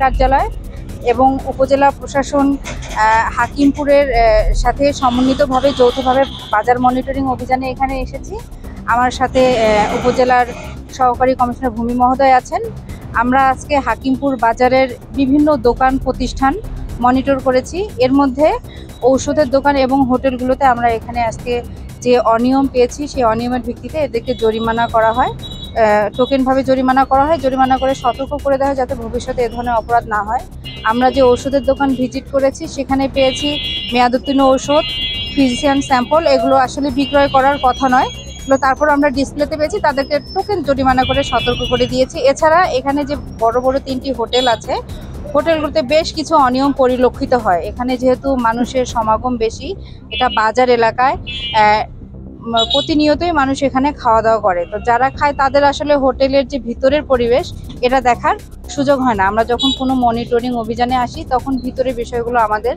কার্যালয় এবং উপজেলা প্রশাসন হাকিমপুরের সাথে সমন্বিতভাবে যৌথভাবে বাজার মনিটরিং অভিযানে এখানে এসেছি। আমার সাথে উপজেলার সহকারী কমিশনার ভূমি মহোদয় আছেন। আমরা আজকে হাকিমপুর বাজারের বিভিন্ন দোকান প্রতিষ্ঠান মনিটর করেছি। এর মধ্যে ঔষধের দোকান এবং হোটেলগুলোতে আমরা এখানে আজকে যে অনিয়ম পেয়েছি সেই অনিয়মের ভিত্তিতে এদেরকে জরিমানা করা হয়, টোকেনভাবে জরিমানা করা হয়। জরিমানা করে সতর্ক করে দেওয়া হয় যাতে ভবিষ্যতে এ ধরনের অপরাধ না হয়। আমরা যে ওষুধের দোকান ভিজিট করেছি সেখানে পেয়েছি মেয়াদোত্তীর্ণ ঔষধ, ফিজিশিয়ান স্যাম্পল, এগুলো আসলে বিক্রয় করার কথা নয়, এগুলো তারপর আমরা ডিসপ্লেতে পেয়েছি, তাদেরকে টোকেন জরিমানা করে সতর্ক করে দিয়েছি। এছাড়া এখানে যে বড় বড় 3টি হোটেল আছে, হোটেলগুলোতে বেশ কিছু অনিয়ম পরিলক্ষিত হয়। এখানে যেহেতু মানুষের সমাগম বেশি, এটা বাজার এলাকায়, প্রতিনিয়তই মানুষ এখানে খাওয়া দাওয়া করে, তো যারা খায় তাদের আসলে হোটেলের যে ভিতরের পরিবেশ এটা দেখার সুযোগ হয় না। আমরা যখন কোনো মনিটরিং অভিযানে আসি তখন ভিতরের বিষয়গুলো আমাদের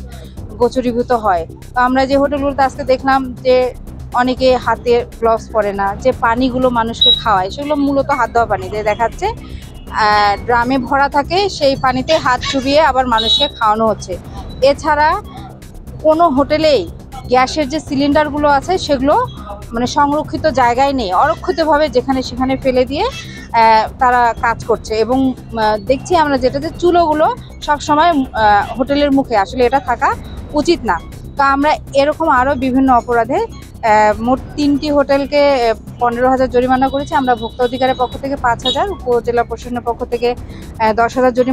গোচরীভূত হয়। তো আমরা যে হোটেলগুলোতে আজকে দেখলাম যে অনেকে হাতে গ্লাভস পরে না, যে পানিগুলো মানুষকে খাওয়ায় সেগুলো মূলত হাত ধোয়া পানি দিয়ে দেখাচ্ছে, ড্রামে ভরা থাকে, সেই পানিতে হাত চুবিয়ে আবার মানুষকে খাওয়ানো হচ্ছে। এছাড়া কোনো হোটেলেই গ্যাসের যে সিলিন্ডারগুলো আছে সেগুলো মানে সংরক্ষিত জায়গায় নেই, অরক্ষিতভাবে যেখানে সেখানে ফেলে দিয়ে তারা কাজ করছে। এবং দেখছি আমরা যেটা যে চুলোগুলো সবসময় হোটেলের মুখে, আসলে এটা থাকা উচিত না। তো আমরা এরকম আরও বিভিন্ন অপরাধে মোট 3টি হোটেলকে 15,000 জরিমানা করেছি। আমরা ভোক্তা অধিকারের পক্ষ থেকে 5,000, উপজেলা প্রশাসনের পক্ষ থেকে 10,000 জরিমানা।